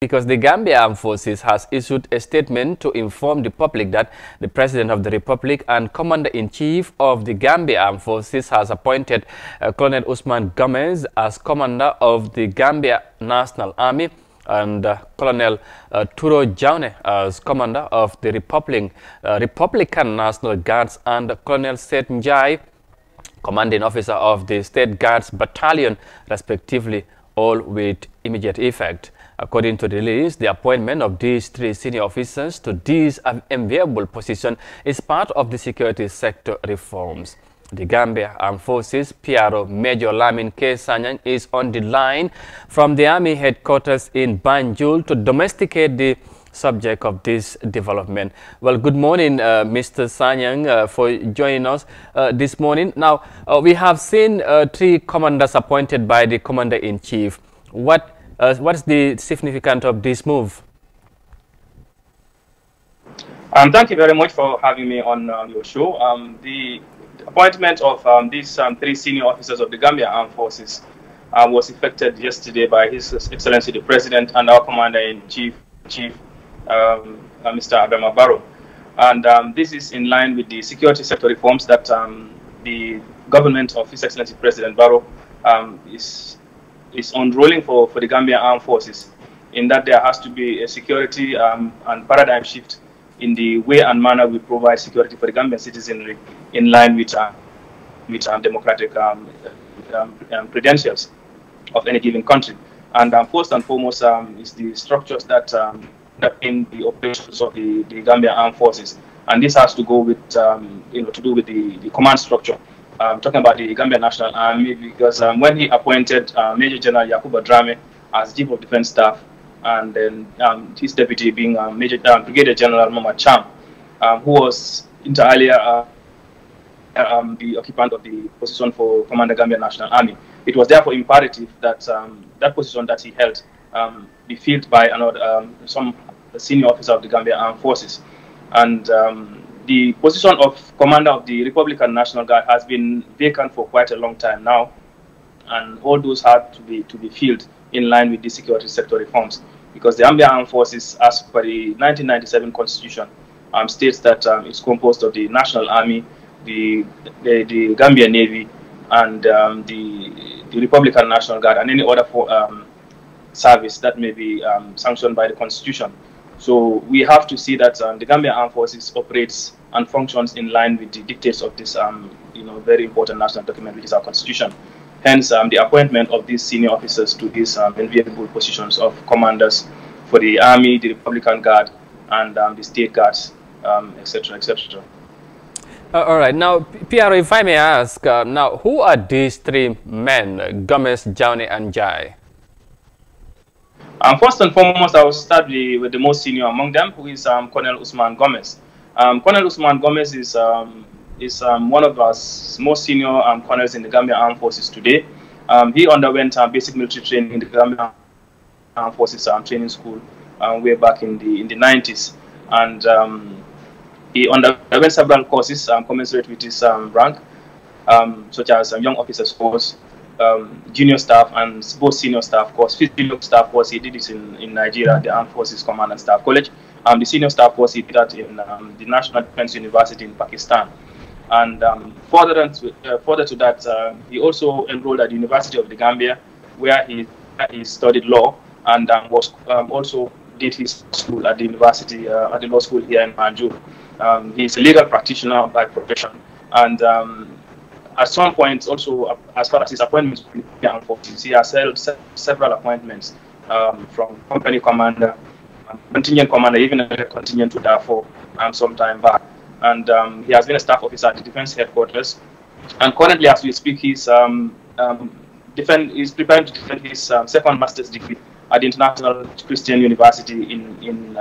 Because the Gambia Armed Forces has issued a statement to inform the public that the President of the Republic and Commander-in-Chief of the Gambia Armed Forces has appointed Colonel Usman Gomez as Commander of the Gambia National Army and Colonel Turo Jaune as Commander of the Republican National Guards, and Colonel Seth Njai, Commanding Officer of the State Guards Battalion, respectively, all with immediate effect. According to the release, the appointment of these three senior officers to this enviable position is part of the security sector reforms. The Gambia Armed Forces PRO Major Lamin K. Sanyang is on the line from the Army headquarters in Banjul to domesticate the subject of this development. Well, good morning, Mr. Sanyang, for joining us this morning. Now, we have seen three commanders appointed by the Commander-in-Chief. What's the significance of this move? Thank you very much for having me on your show. The appointment of these three senior officers of the Gambia Armed Forces was effected yesterday by His Excellency the President and our Commander-in-Chief, Mr. Adama Barrow. And this is in line with the security sector reforms that the government of His Excellency President Barrow is unrolling for the Gambia Armed Forces, in that there has to be a security and paradigm shift in the way and manner we provide security for the Gambian citizenry, in line with democratic credentials of any given country. And first and foremost is the structures that in the operations of the Gambia Armed Forces, and this has to go with to do with the command structure. Talking about the Gambia National Army, because when he appointed Major General Yakuba Drame as Chief of Defense Staff, and then his deputy being Brigadier General Mama Cham, who was inter alia the occupant of the position for Commander Gambia National Army, it was therefore imperative that that position that he held be filled by another some senior officer of the Gambia Armed Forces. And the position of Commander of the Republican National Guard has been vacant for quite a long time now, and all those had to be filled in line with the security sector reforms, because the Gambia Armed Forces, as per the 1997 Constitution, states that it's composed of the National Army, the Gambia Navy, and the Republican National Guard, and any other service that may be sanctioned by the Constitution. So we have to see that the Gambia Armed Forces operates and functions in line with the dictates of this very important national document, which is our Constitution. Hence, the appointment of these senior officers to these enviable positions of commanders for the Army, the Republican Guard, and the State Guards, etc., etc. All right. Now, PRO, if I may ask, now, who are these three men, Gomez, Jaune, and Jai? First and foremost, I will start with the most senior among them, who is Colonel Usman Gomez. Colonel Usman Gomez is one of our most senior colonels in the Gambia Armed Forces today. He underwent basic military training in the Gambia Armed Forces training school way back in the 90s, and he underwent several courses commensurate with his rank, such as Young Officers Course, junior staff, and both senior staff course. Junior staff course, he did it in Nigeria, the Armed Forces Command and Staff College. The senior staff course, he did that in the National Defense University in Pakistan. And further to that, he also enrolled at the University of the Gambia, where he studied law, and was also did his school at the university, at the law school here in Banjul. He's a legal practitioner by profession, and at some point, also, as far as his appointments with the Armed Forces, he has held several appointments from company commander, contingent commander, even a contingent to Darfur some time back. And he has been a staff officer at the Defense Headquarters. And currently, as we speak, he's preparing to defend his second master's degree at the International Christian University in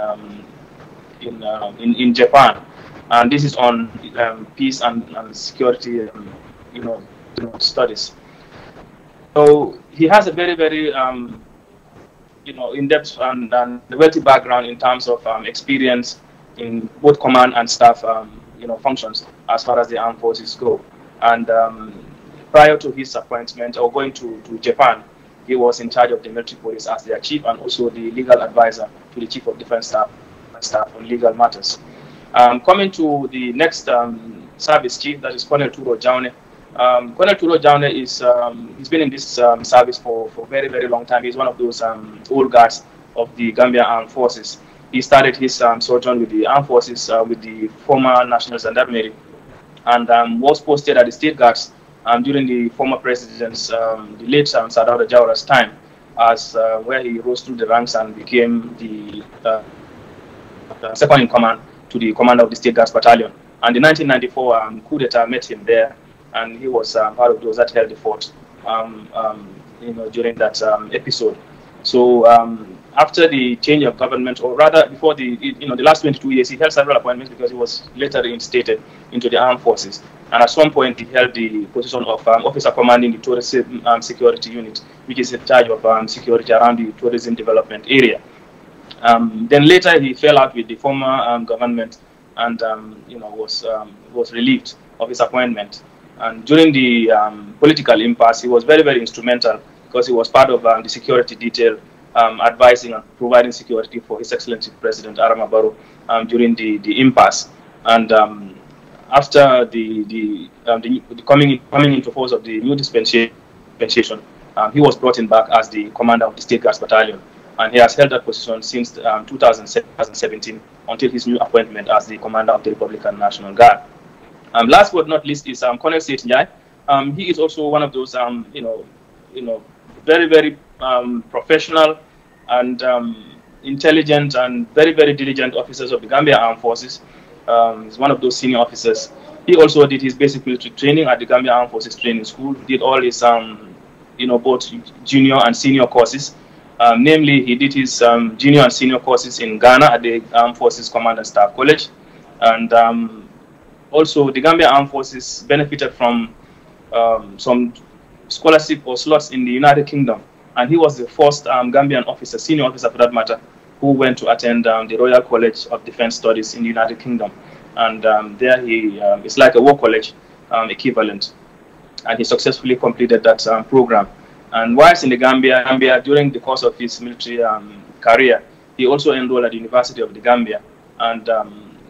Japan. And this is on peace and security studies. So he has a very, very in-depth and wealthy background in terms of experience in both command and staff functions as far as the armed forces go. And prior to his appointment or going to Japan, he was in charge of the military police as their chief and also the legal advisor to the chief of defense staff on legal matters. Coming to the next service chief, that is Colonel Turo Jaune. Colonel Turo Jaune is he's been in this service for very, very long time. He's one of those old guards of the Gambia Armed Forces. He started his sojourn with the Armed Forces with the former National Gendarmerie and was posted at the State Guards during the former president's, the late Sadauda Jawara's time, as where he rose through the ranks and became the second in command to the commander of the State Guards Battalion. And the 1994 coup d'etat met him there, and he was part of those that held the fort, during that episode. So after the change of government, or rather before the last 22 years, he held several appointments because he was later reinstated into the armed forces. And at some point, he held the position of officer commanding the tourism security unit, which is in charge of security around the tourism development area. Then later, he fell out with the former government and was relieved of his appointment. And during the political impasse, he was very, very instrumental because he was part of the security detail, advising and providing security for His Excellency President Adama Barrow during the impasse. And after the coming into force of the new dispensation, he was brought in back as the commander of the State Guards Battalion. And he has held that position since 2017 until his new appointment as the commander of the Republican National Guard. Last but not least is Colonel Seth Njai. He is also one of those, very, very professional and intelligent and very, very diligent officers of the Gambia Armed Forces. He's one of those senior officers. He also did his basic military training at the Gambia Armed Forces Training School. Did all his, both junior and senior courses. Namely, he did his junior and senior courses in Ghana at the Armed Forces Command and Staff College. And also, the Gambia Armed Forces benefited from some scholarship or slots in the United Kingdom. And he was the first Gambian officer, senior officer for that matter, who went to attend the Royal College of Defense Studies in the United Kingdom. And there he, it's like a war college equivalent. And he successfully completed that program. And whilst in the Gambia, during the course of his military career, he also enrolled at the University of the Gambia and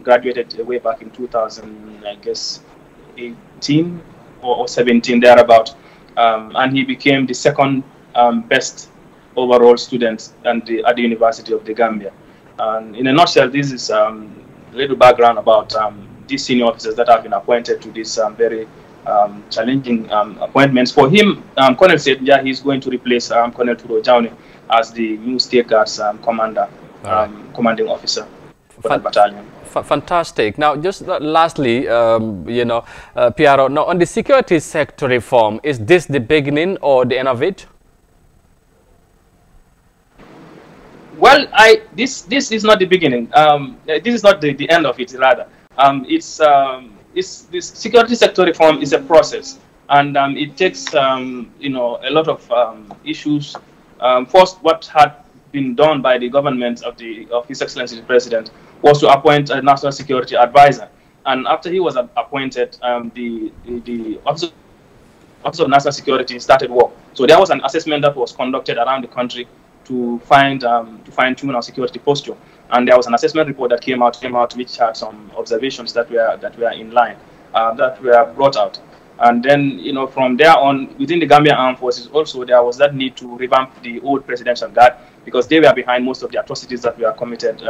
graduated way back in 2018 or 17, thereabout. And he became the second best overall student at the University of the Gambia. And in a nutshell, this is a little background about these senior officers that have been appointed to this very challenging appointments. For him, Colonel Setja, he's going to replace Colonel Turo Jaune as the new State Guards commander, commanding officer for the battalion. Fantastic. Now, just lastly, Piero, now on the security sector reform, is this the beginning or the end of it? Well, this is not the beginning. This is not the end of it, rather. This security sector reform is a process, and it takes a lot of issues. First, what had been done by the government of His Excellency the President was to appoint a national security advisor, and after he was appointed, the Office of National Security started work. So there was an assessment that was conducted around the country to fine-tune our security posture, and there was an assessment report that came out which had some observations that were in line, that were brought out. And then, from there on, within the Gambia Armed Forces also, there was that need to revamp the old Presidential Guard, because they were behind most of the atrocities that were committed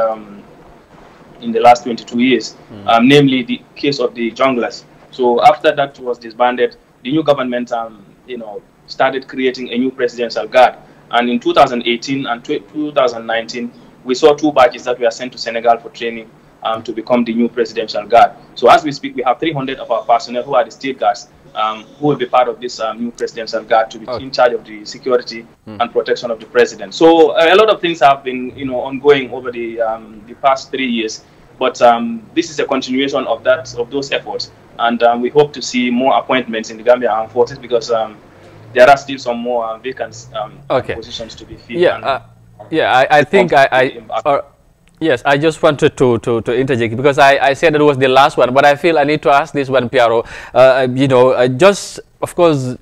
in the last 22 years, namely the case of the junglers. So after that was disbanded, the new government, started creating a new Presidential Guard. And in 2018 and 2019, we saw 2 batches that were sent to Senegal for training to become the new Presidential Guard. So as we speak, we have 300 of our personnel who are the State Guards, who will be part of this new Presidential Guard to be in charge of the security and protection of the President. So a lot of things have been, ongoing over the past 3 years. But this is a continuation of those efforts. And we hope to see more appointments in the Gambia Armed Forces, because there are still some more vacant positions to be filled. Yeah, I think yes, I just wanted to interject, because I said it was the last one, but I feel I need to ask this one, Piero. Just, of course,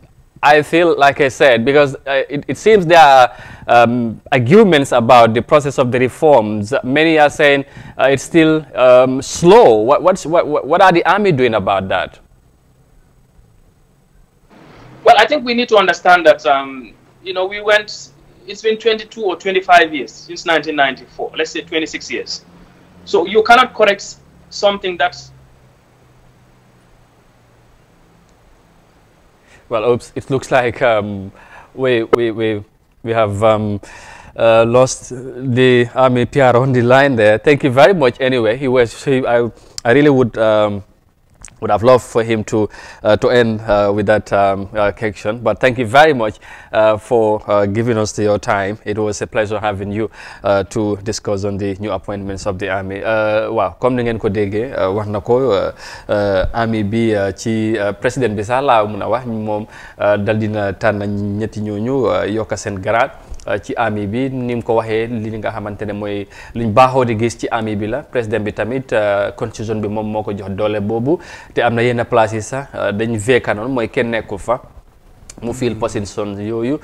I feel, like I said, because it seems there are arguments about the process of the reforms. Many are saying it's still slow. What are the army doing about that? Well, I think we need to understand that, it's been 22 or 25 years since 1994, let's say 26 years. So you cannot correct something that's... Well, oops, it looks like we have lost the army PR on the line there. Thank you very much. Anyway, I really would have loved for him to end with that question. But thank you very much for giving us your time. It was a pleasure having you to discuss on the new appointments of the army. Waaw comme ni ngeen ko déggee wax na ko army bi ci président bi sax laa mun a wax moom dal dina tànn ñetti ñooñu yokk seen grade ci army bi ni mu ko waxee li nga xamante ne mooy liñ baaxoo di gis ci army bi la président bi tamit constitution bi moom moo ko jox doole boobu te am na yenn place yi sax dañ veekanoon mooy kenn nekkul fa mu fiil position yooyu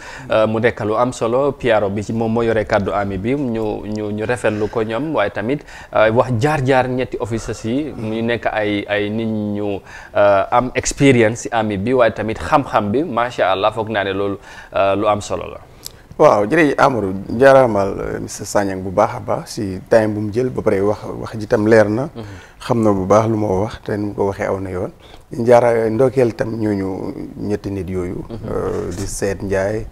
mu nekk lu am solo Piaro bi ci moom moo yore kàddu army bi ñu rafetlu ko ñoom waaye tamit wax jaar ñetti officers yi ñu nekk ay nit ñu am experience ci army bi waaye tamit xam-xam bi macha allah foog naa ne loolu lu am solo la. waaw jërëjëf Amadou jaaraamal Mr Sanyang bu baax a baax si time bu mu jël ba pare wax ji tam leer na. xam na bu baax lu ma wax te ni mu ko waxee aw na yoon. ndokkeel tam ñooñu ñetti nit yooyu. di Seet Ndiaye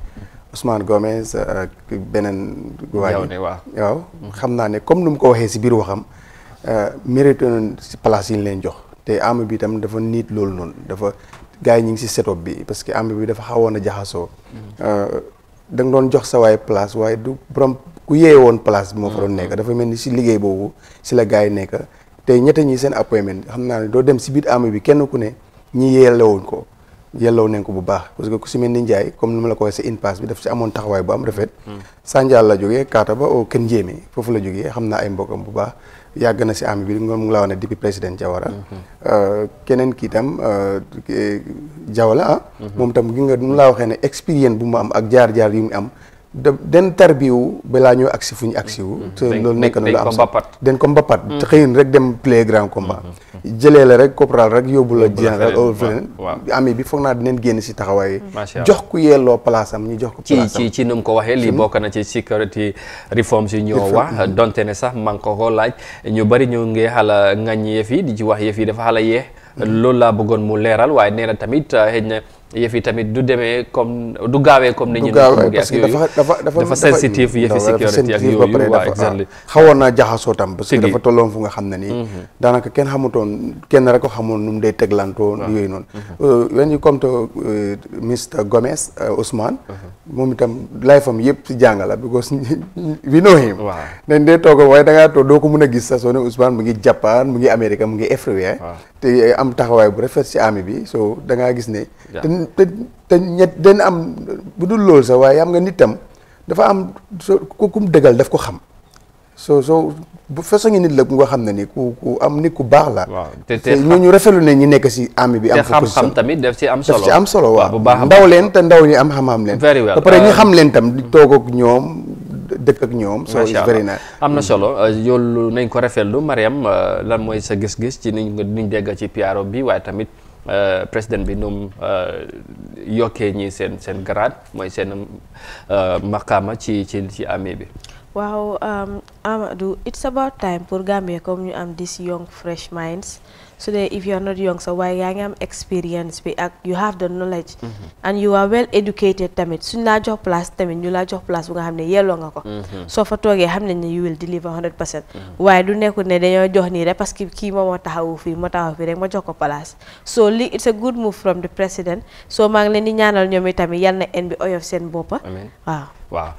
Ousmane Gomez ak beneen. waaw xam naa ne comme nu mu ko waxee si biir waxam mérité nañ si place yi ñu leen jox te armée bi tam dafa niit loolu noonu dafa gars yi ñu ngi si setup bi parce que armée bi dafa xawoon a jaxasoo. da nga doon jox sa waay place waaye du borom ku yee woon place bi moo fa doon nekk dafa mel ni si liggéey boobu si la gars yi nekk te ñette ñi seen appointment xam naa ne doo dem si biir armée bi kenn ku ne ñi yelloo nañ ko bu baax parce que ku si mel ni Ndiaye comme ni ma la ko waxee si impasse bi daf si amoon taxawaay bu am rafet. Sandial la jógee Kaataba o Kën Njéeme foofu la jógee xam naa ay mbokam bu baax yàgg na si armée bi nga mu ngi la wax ne depuis président Jawara. keneen kii tam Jawala moom tam gi nga mu laa waxee ne expérience bu mu am ak jaar-jaar yu mu am den tarbiwu balaa ñoo agsi fu ñu agsi wu te loolu nekk na lu am den ko mbapat te xëyun rek dem play grand combat jëlee la rek corporal rek yóbbu la général au feneen ami bi foog naa dinañ génn si taxawaay jox ku yelloo place am ñu jox ko place am ci nu mu ko waxee lii bokk na ci security reforms yi ñoo wax donte ne sax man ko laaj ñu bari ñu ngi xala ngañ yëf yi di ci wax yëf yi dafa xala yeex loolu laa bëggoon mu leeral waaye nee na tamit xëy na yëf yi tamit du demee comme du gaawee comme ni ñu parce que dafa sensitive yëfi sécurité ak yooyu waaw exactement xawoon naa jaxasoo tam parce que dafa tolloon fu nga xam ne nii daanaka kenn xamutoon kenn rek ko xamoon nu mu dee teglantoo yooyu noonu when you come to Mr Gomez Ousmane moom itam life am yëpp si jàngala because we know him dañ dee toog waaye da ngaa toog doo ko mën a gis sax soo ne Ousmane mu ngi Japan mu ngi Amérique mu ngi everywhere te am taxawaay bu rafet si army bi so da ngaa gis ne te ñett dañ am bu dul loolu sax waaye am nga nit tam dafa am ku kum dëggal daf ko xam soo bu façon nit la nga xam ne ni ku am nit ku baax la te ñooñu rafetlu ne ñi nekk si army bi am fa xam-xam tamit daf ci am solo daf ci am solo waaw ndaw leen te ndaw ñi am xam-xam leen ba pare ñu xam leen tam di toog ak ñoom dëkk ak ñoom so it's very nice am na solo yoolu nañ ko rafetlu Mariam lan mooy sa gis-gis ci niñ dégg ci PRO bi waaye tamit président bi ñoom yokkee ñi seen grade mooy seen maqaama ci armée bi. waaw Amadou it's about time pour Gambia comme ñu am this young fresh minds so that if you are not young so waaye yaa ngi am experience bi ak you have the knowledge and you are well educated tamit suñ laa jox place tamit ñu laa jox place bu nga xam ne yelloo nga ko soo fa toogee xam nañ ne you will deliver 100% waaye du nekkul ne dañoo jox nii rek parce que kii moom moo taxawu fii rek ma jox ko place so li it's a good move from the president so maa ngi leen di ñaanal ñoom itamit yal na en bi oyof seen boppa waaw